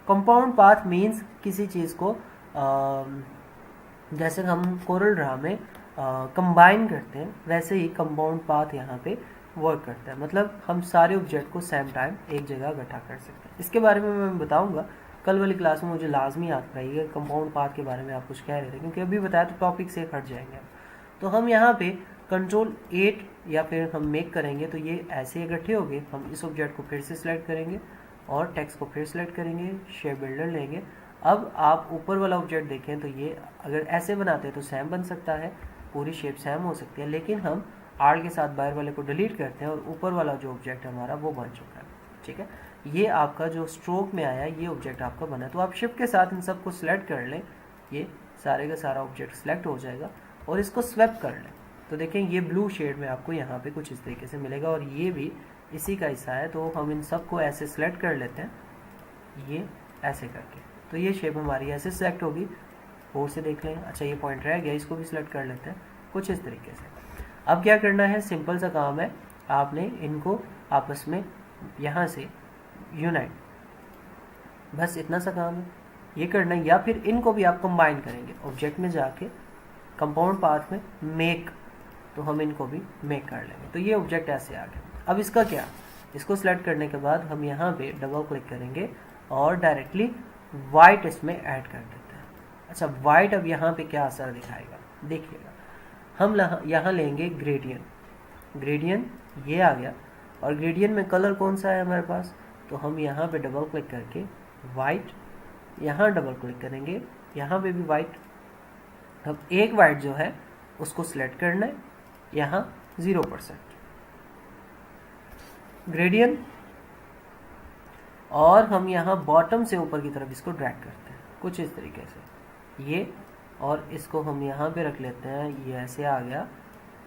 Compound path means किसी चीज़ को जैसे हम कोरल ड्रा में कंबाइन करते हैं, वैसे ही कंपाउंड पाथ यहाँ पे वर्क करता है। मतलब हम सारे ऑब्जेक्ट को सेम टाइम एक जगह इकट्ठा कर सकते हैं। इसके बारे में मैं बताऊंगा कल वाली क्लास में, मुझे लाजमी याद कराइएगा। कंपाउंड पाथ के बारे में आप कुछ कह रहे थे, क्योंकि अभी बताया तो टॉपिक से हट जाएंगे। तो हम यहाँ पे कंट्रोल 8 या फिर हम मेक करेंगे तो ये ऐसे इकट्ठे हो गए। हम इस ऑब्जेक्ट को फिर से सिलेक्ट करेंगे और टेक्स्ट को फिर सिलेक्ट करेंगे, शेप बिल्डर लेंगे। अब आप ऊपर वाला ऑब्जेक्ट देखें तो ये अगर ऐसे बनाते हैं तो सेम बन सकता है, पूरी शेप सेम हो सकती है, लेकिन हम आर के साथ बाहर वाले को डिलीट करते हैं और ऊपर वाला जो ऑब्जेक्ट हमारा वो बन चुका है। ठीक है, ये आपका जो स्ट्रोक में आया ये ऑब्जेक्ट आपका बना। तो आप शिफ्ट के साथ इन सबको सिलेक्ट कर लें, ये सारे का सारा ऑब्जेक्ट सिलेक्ट हो जाएगा और इसको स्वैप कर लें। तो देखें ये ब्लू शेड में आपको यहाँ पे कुछ इस तरीके से मिलेगा और ये भी इसी का हिस्सा है। तो हम इन सबको ऐसे सिलेक्ट कर लेते हैं, ये ऐसे करके, तो ये शेप हमारी ऐसे सिलेक्ट होगी। और से देख लें, अच्छा ये पॉइंट रह गया, इसको भी सिलेक्ट कर लेते हैं कुछ इस तरीके से। अब क्या करना है, सिंपल सा काम है, आपने इनको आपस में यहाँ से यूनाइट, बस इतना सा काम है, ये करना है। या फिर इनको भी आप कंबाइन करेंगे, ऑब्जेक्ट में जाके कंपाउंड पाथ में मेक, तो हम इनको भी मेक कर लेंगे। तो ये ऑब्जेक्ट ऐसे आ गया। अब इसका क्या, इसको सिलेक्ट करने के बाद हम यहाँ पे डबल क्लिक करेंगे और डायरेक्टली वाइट इसमें ऐड कर देते हैं। अच्छा, वाइट अब यहाँ पे क्या असर दिखाएगा देखिएगा, हम यहाँ लेंगे ग्रेडियंट, ग्रेडियंट ये आ गया और ग्रेडियंट में कलर कौन सा है हमारे पास, तो हम यहाँ पे डबल क्लिक करके वाइट यहाँ डबल क्लिक करेंगे, यहाँ पे भी वाइट। अब एक वाइट जो है उसको सिलेक्ट करना है, यहाँ 0% ग्रेडियंट, और हम यहाँ बॉटम से ऊपर की तरफ इसको ड्रैग करते हैं कुछ इस तरीके से ये, और इसको हम यहाँ पे रख लेते हैं, ये ऐसे आ गया,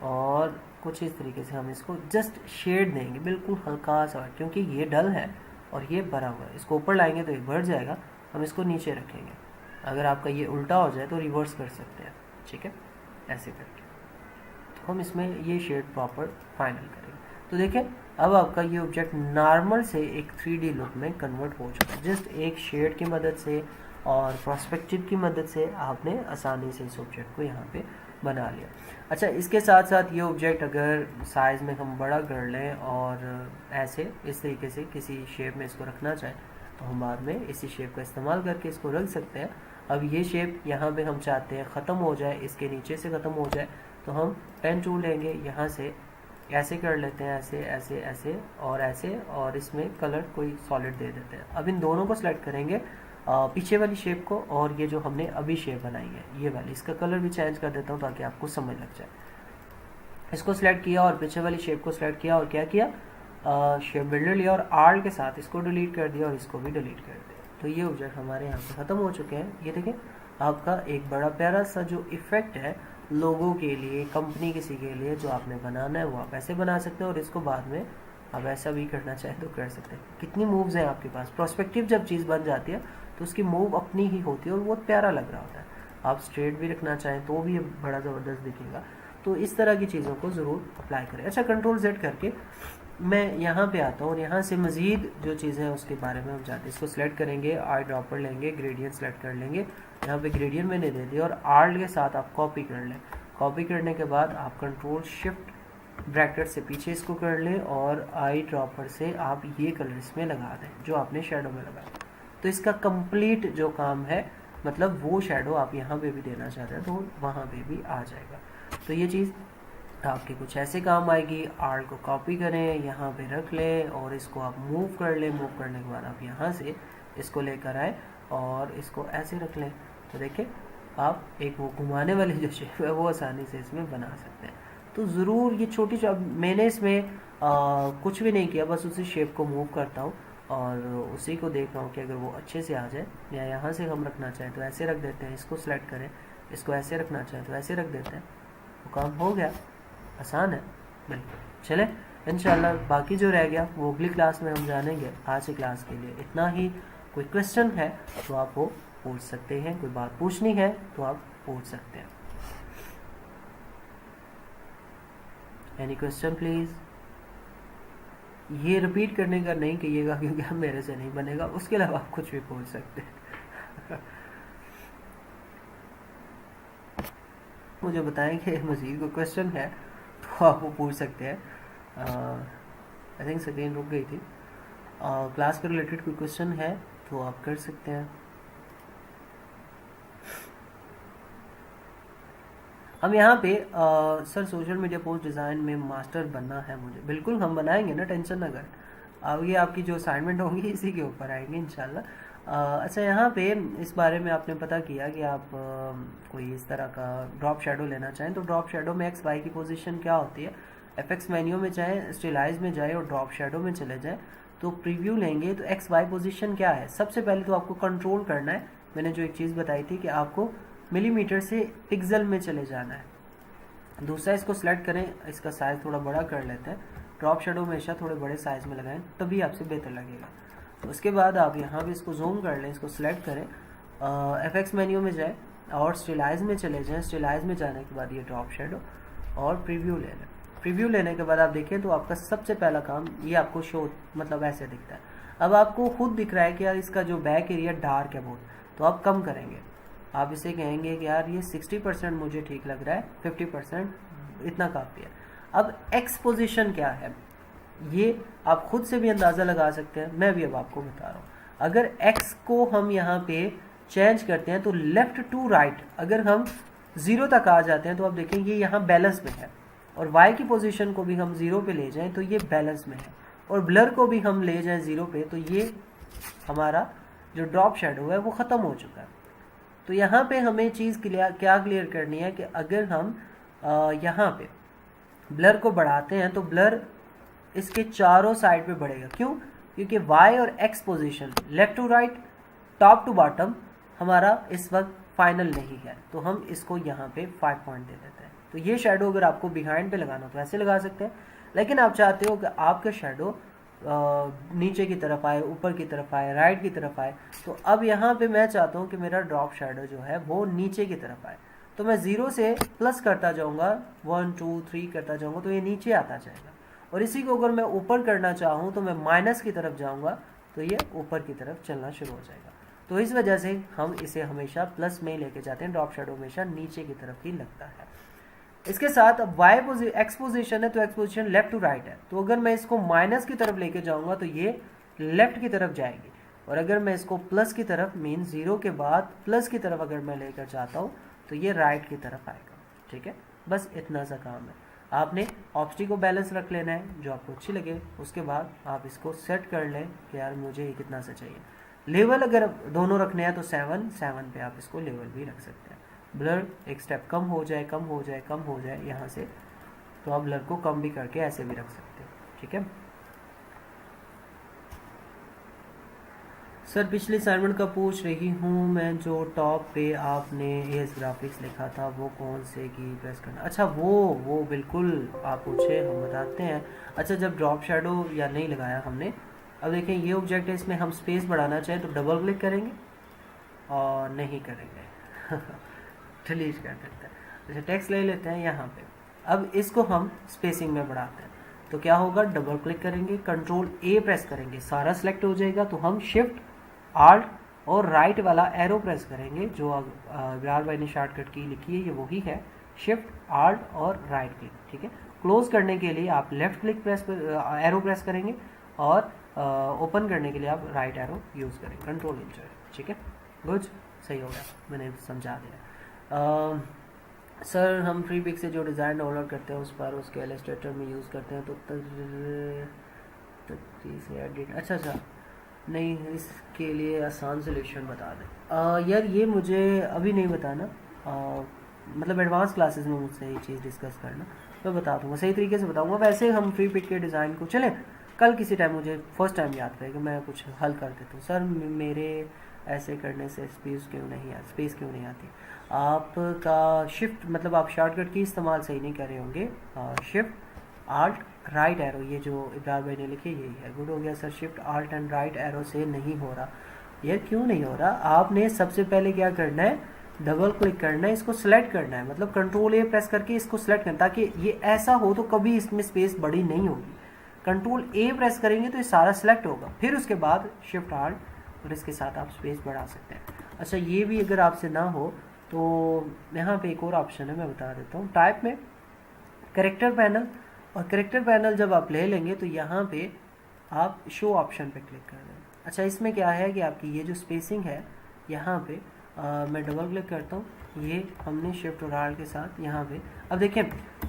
और कुछ इस तरीके से हम इसको जस्ट शेड देंगे बिल्कुल हल्का सा, क्योंकि ये डल है और ये भरा हुआ है। इसको ऊपर लाएंगे तो ये भर जाएगा, हम इसको नीचे रखेंगे। अगर आपका ये उल्टा हो जाए तो रिवर्स कर सकते हैं, ठीक है, ऐसे करके। तो हम इसमें ये शेड प्रॉपर फाइनल करेंगे। तो देखिए अब आपका ये ऑब्जेक्ट नॉर्मल से एक 3D लुक में कन्वर्ट हो चुका है, जस्ट एक शेड की मदद से और पर्सपेक्टिव की मदद से आपने आसानी से इस ऑब्जेक्ट को यहाँ पे बना लिया। अच्छा, इसके साथ साथ ये ऑब्जेक्ट अगर साइज़ में हम बड़ा कर लें और ऐसे इस तरीके से किसी शेप में इसको रखना चाहें तो हम बाद में इसी शेप का इस्तेमाल करके इसको रख सकते हैं। अब ये शेप यहाँ पे हम चाहते हैं ख़त्म हो जाए, इसके नीचे से ख़त्म हो जाए, तो हम पेन टूल लेंगे, यहाँ से ऐसे कर लेते हैं, ऐसे ऐसे ऐसे और ऐसे, और इसमें कलर कोई सॉलिड दे देते हैं। अब इन दोनों को सिलेक्ट करेंगे, पीछे वाली शेप को और ये जो हमने अभी शेप बनाई है ये वाली, इसका कलर भी चेंज कर देता हूँ ताकि आपको समझ लग जाए। इसको सिलेक्ट किया और पीछे वाली शेप को सिलेक्ट किया और क्या किया, शेप बिल्डर लिया और आर के साथ इसको डिलीट कर दिया और इसको भी डिलीट कर दिया। तो ये ऑब्जेक्ट हमारे यहाँ पे ख़त्म हो चुके हैं। ये देखें आपका एक बड़ा प्यारा सा जो इफेक्ट है लोगों के लिए, कंपनी किसी के लिए जो आपने बनाना है वो आप ऐसे बना सकते हैं, और इसको बाद में आप ऐसा भी करना चाहें तो कर सकते हैं। कितनी मूव्स हैं आपके पास। प्रोस्पेक्टिव जब चीज़ बन जाती है तो उसकी मूव अपनी ही होती है और बहुत प्यारा लग रहा होता है। आप स्ट्रेट भी रखना चाहें तो भी बड़ा ज़बरदस्त दिखेगा। तो इस तरह की चीज़ों को ज़रूर अप्लाई करें। अच्छा, कंट्रोल Z करके मैं यहाँ पे आता हूँ और यहाँ से मज़ीद जो चीज़ें हैं उसके बारे में हम जानते हैं। इसको सिलेक्ट करेंगे, आई ड्रॉपर लेंगे, ग्रेडियंट सेलेक्ट कर लेंगे, यहाँ पे ग्रेडियंट मैंने दे दिया और आर्ट के साथ आप कॉपी कर लें। कॉपी करने के बाद आप कंट्रोल शिफ्ट ब्रैकेट से पीछे इसको कर लें और आई ड्रॉपर से आप ये कलर इसमें लगा दें जो आपने शेडो में लगाया। तो इसका कंप्लीट जो काम है, मतलब वो शेडो आप यहाँ पे भी देना चाहते हैं तो वहाँ पे भी आ जाएगा। तो ये चीज़ आपके कुछ ऐसे काम आएगी। आर्ट को कॉपी करें, यहाँ पे रख लें और इसको आप मूव कर लें। मूव करने के बाद आप यहाँ से इसको लेकर आए और इसको ऐसे रख लें। तो देखिए आप एक वो घुमाने वाली जो शेप है वो आसानी से इसमें बना सकते हैं। तो ज़रूर ये छोटी मैंने इसमें कुछ भी नहीं किया, बस उसी शेप को मूव करता हूँ और उसी को देख रहा हूँ कि अगर वो अच्छे से आ जाए। या यहाँ से हम रखना चाहें तो ऐसे रख देते हैं, इसको सेलेक्ट करें, इसको ऐसे रखना चाहें तो ऐसे रख देते हैं। वो काम हो गया, आसान है बिल्कुल। चलें इंशाल्लाह बाकी जो रह गया वो अगली क्लास में हम जानेंगे। आज की क्लास के लिए इतना ही। कोई क्वेश्चन है तो आप वो पूछ सकते हैं, कोई बात पूछनी है तो आप पूछ सकते हैं। Any question please. ये रिपीट करने का नहीं कहिएगा क्योंकि मेरे से नहीं बनेगा, उसके अलावा आप कुछ भी पूछ सकते हैं। मुझे बताएं कि मज़ीद कोई क्वेश्चन है तो आप वो पूछ सकते हैं। आई थिंक स्क्रीन रुक गई थी। क्लास के रिलेटेड कोई क्वेश्चन है तो आप कर सकते हैं। हम यहाँ पे sir social media post design में मास्टर बनना है मुझे। बिल्कुल हम बनाएंगे ना, टेंशन ना कर। अब ये आपकी जो असाइनमेंट होंगी इसी के ऊपर आएंगे इंशाल्लाह। अच्छा, यहाँ पे इस बारे में आपने पता किया कि आप कोई इस तरह का ड्रॉप शेडो लेना चाहें तो ड्रॉप शेडो में एक्स वाई की पोजीशन क्या होती है। एफएक्स मेन्यू में जाएँ, स्टिलाइज में जाए और ड्रॉप शेडो में चले जाएँ तो प्रीव्यू लेंगे तो एक्स वाई पोजीशन क्या है। सबसे पहले तो आपको कंट्रोल करना है। मैंने जो एक चीज़ बताई थी कि आपको मिलीमीटर से पिक्सल में चले जाना है। दूसरा, इसको सिलेक्ट करें, इसका साइज़ थोड़ा बड़ा कर लेते हैं। ड्रॉप शेडो हमेशा थोड़े बड़े साइज़ में लगाएं तभी आपसे बेहतर लगेगा। तो उसके बाद आप यहाँ भी इसको जूम कर लें, इसको सिलेक्ट करें, एफएक्स मेन्यू में जाएं और स्टिलाइज में चले जाएं। स्टिलाइज में जाने के बाद ये ड्रॉप शेडो और प्रीव्यू ले लें। प्रीव्यू लेने के बाद आप देखें तो आपका सबसे पहला काम ये आपको शो मतलब ऐसे दिखता है। अब आपको खुद दिख रहा है कि यार इसका जो बैक एरिया डार्क है बहुत, तो आप कम करेंगे। आप इसे कहेंगे कि यार ये 60% मुझे ठीक लग रहा है, 50% इतना काफ़ी है। अब एक्स पोजीशन क्या है ये आप खुद से भी अंदाज़ा लगा सकते हैं, मैं भी अब आपको बता रहा हूँ। अगर एक्स को हम यहाँ पे चेंज करते हैं तो लेफ्ट टू राइट अगर हम 0 तक आ जाते हैं तो आप देखें ये यहाँ बैलेंस में है, और वाई की पोजीशन को भी हम 0 पे ले जाएं तो ये बैलेंस में है, और ब्लर को भी हम ले जाएं 0 पे तो ये हमारा जो ड्रॉप शेडो है वो ख़त्म हो चुका है। तो यहाँ पे हमें चीज़ क्या क्लियर करनी है कि अगर हम यहाँ पे ब्लर को बढ़ाते हैं तो ब्लर इसके चारों साइड पे बढ़ेगा। क्यों? क्योंकि y और x position left to right, top to bottom हमारा इस वक्त फाइनल नहीं है, तो हम इसको यहाँ पे 5 पॉइंट दे देते हैं। तो ये शेडो अगर आपको बिहाइंड पे लगाना तो ऐसे लगा सकते हैं, लेकिन आप चाहते हो कि आपका शेडो नीचे की तरफ आए, ऊपर की तरफ आए, राइट की तरफ आए, तो अब यहाँ पे मैं चाहता हूँ कि मेरा ड्रॉप शेडो जो है वो नीचे की तरफ आए। तो मैं 0 से प्लस करता जाऊँगा, 1 2 3 करता जाऊँगा, तो ये नीचे आता जाएगा। और इसी को अगर मैं ऊपर करना चाहूँ तो मैं माइनस की तरफ जाऊँगा, तो ये ऊपर की तरफ चलना शुरू हो जाएगा। तो इस वजह से हम इसे हमेशा प्लस में लेके जाते हैं, ड्रॉप शेडो हमेशा नीचे की तरफ ही लगता है। इसके साथ अब एक्स पोजीशन है तो X position left to right है, तो अगर मैं इसको माइनस की तरफ लेके जाऊंगा तो ये लेफ्ट की तरफ जाएगी, और अगर मैं इसको प्लस की तरफ मीन 0 के बाद प्लस की तरफ अगर मैं लेकर जाता हूँ तो ये राइट की तरफ आएगा। ठीक है, बस इतना सा काम है। आपने ऑप्टी को बैलेंस रख लेना है जो आपको अच्छी लगे, उसके बाद आप इसको सेट कर लें कि यार मुझे ये कितना सा चाहिए। लेवल अगर दोनों रखने हैं तो 7 पे आप इसको लेवल भी रख सकते हैं। ब्लर एक स्टेप कम हो जाए, कम हो जाए, कम हो जाए यहाँ से, तो आप ब्लर को कम भी करके ऐसे भी रख सकते हैं। ठीक है सर, पिछले असाइनमेंट का पूछ रही हूँ मैं, जो टॉप पे आपने एएस ग्राफिक्स लिखा था वो कौन से की प्रेस करना। अच्छा, वो बिल्कुल आप पूछे, हम बताते हैं। अच्छा, जब ड्रॉप शेडो या नहीं लगाया हमने, अब देखें ये ऑब्जेक्ट है, इसमें हम स्पेस बढ़ाना चाहें तो डबल क्लिक करेंगे और नहीं करेंगे डिलीट कर देते हैं। अच्छा, टेक्स्ट ले लेते हैं यहाँ पे, अब इसको हम स्पेसिंग में बढ़ाते हैं, तो क्या होगा, डबल क्लिक करेंगे, कंट्रोल ए प्रेस करेंगे, सारा सेलेक्ट हो जाएगा, तो हम शिफ्ट आल्ट और राइट वाला एरो प्रेस करेंगे, जो विरार भाई ने शॉर्टकट की लिखी है ये वही है, शिफ्ट आल्ट और राइट क्लिक। ठीक है, क्लोज करने के लिए आप left click press arrow press करेंगे, और ओपन करने के लिए आप राइट एरो यूज़ करेंगे, कंट्रोल एंटर। ठीक है, गुड, सही हो गया, मैंने समझा दिया। सर, हम फ्री पिक से जो डिज़ाइन डाउनलोड करते हैं उस पर उसके इलस्ट्रेटर में यूज़ करते हैं, तो से एडिट, अच्छा नहीं, इसके लिए आसान सोल्यूशन बता दें। यार ये मुझे अभी नहीं बताना, मतलब एडवांस क्लासेस में मुझसे ये चीज़ डिस्कस करना, मैं बता दूँगा, सही तरीके से बताऊँगा। वैसे हम फ्री पिक के डिज़ाइन को चलें कल किसी टाइम, मुझे फर्स्ट टाइम याद रहेगा, मैं कुछ हल कर देता हूँ। सर, मेरे ऐसे करने से स्पेस क्यों नहीं आती? आपका शिफ्ट, मतलब आप शॉर्टकट की इस्तेमाल सही नहीं कर रहे होंगे। शिफ्ट आल्ट राइट एरो, ये जो इब्रार भाई ने लिखे यही है। गुड हो गया sir, shift alt and right arrow से नहीं हो रहा। यार क्यों नहीं हो रहा? आपने सबसे पहले क्या करना है, डबल क्लिक करना है, इसको सिलेक्ट करना है, मतलब कंट्रोल ए प्रेस करके इसको सिलेक्ट करना, ताकि ये ऐसा हो तो कभी इसमें स्पेस बड़ी नहीं होगी। कंट्रोल ए प्रेस करेंगे तो ये सारा सिलेक्ट होगा, फिर उसके बाद शिफ्ट आल्ट और इसके साथ आप स्पेस बढ़ा सकते हैं। अच्छा, ये भी अगर आपसे ना हो तो यहाँ पे एक और ऑप्शन है, मैं बता देता हूँ। टाइप में करेक्टर पैनल, और करेक्टर पैनल जब आप ले लेंगे तो यहाँ पे आप शो ऑप्शन पे क्लिक कर दें। अच्छा, इसमें क्या है कि आपकी ये जो स्पेसिंग है यहाँ पे मैं डबल क्लिक करता हूँ, ये हमने शिफ्ट और आल्ट के साथ यहाँ पे, अब देखें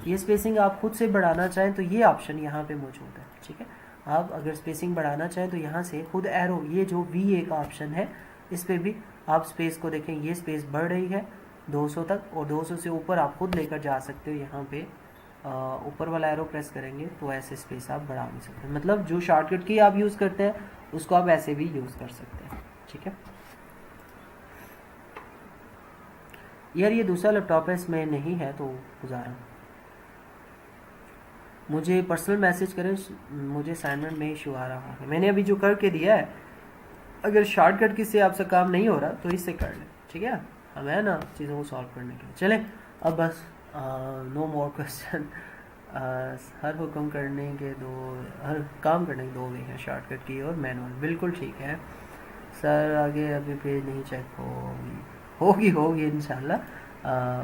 ये स्पेसिंग आप खुद से बढ़ाना चाहें तो ये ऑप्शन यहाँ पे मौजूद है। ठीक है, आप अगर स्पेसिंग बढ़ाना चाहें तो यहाँ से खुद एरो, ये जो VA का ऑप्शन है इस पर भी आप स्पेस को देखें, ये स्पेस बढ़ रही है 200 तक, और 200 से ऊपर आप खुद लेकर जा सकते हो। यहाँ पे ऊपर वाला एरो प्रेस करेंगे तो ऐसे स्पेस आप बढ़ा नहीं सकते, मतलब जो शॉर्टकट की आप यूज़ करते हैं उसको आप ऐसे भी यूज़ कर सकते हैं। ठीक है यार, ये दूसरा लैपटॉप है, इसमें नहीं है तो गुजारा, मुझे पर्सनल मैसेज करें, मुझे असाइनमेंट में इशू आ रहा है, मैंने अभी जो करके दिया है, अगर शॉर्टकट की से आपसे काम नहीं हो रहा तो इससे कर लें। ठीक है, हम है ना चीज़ों को सॉल्व करने के लिए। चलें अब बस, नो मोर क्वेश्चन। हर हुक्म करने के दो, हर काम करने के दो वे हैं, शॉर्टकट की और मैनुअल। बिल्कुल ठीक है सर, आगे अभी पेज नहीं चेक होगी इंशाल्लाह।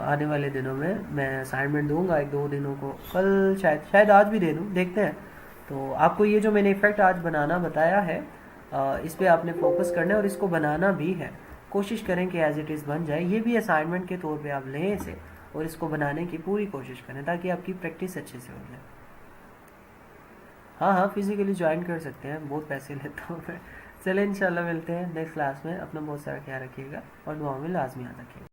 आने वाले दिनों में मैं असाइनमेंट दूंगा, 1-2 दिनों को, कल शायद आज भी दे दूँ, देखते हैं। तो आपको ये जो मैंने इफ़ेक्ट आज बनाना बताया है, इस पर आपने फोकस करना है और इसको बनाना भी है, कोशिश करें कि एज इट इज़ बन जाए। ये भी असाइनमेंट के तौर पे आप लें इसे और इसको बनाने की पूरी कोशिश करें ताकि आपकी प्रैक्टिस अच्छे से हो जाए। हाँ, फिजिकली ज्वाइन कर सकते हैं, बहुत पैसे लेता हूँ मैं, चलिए इंशाल्लाह मिलते हैं नेक्स्ट क्लास में। अपना बहुत सारा ख्याल रखिएगा और दुआ में लाजमी याद रखिएगा।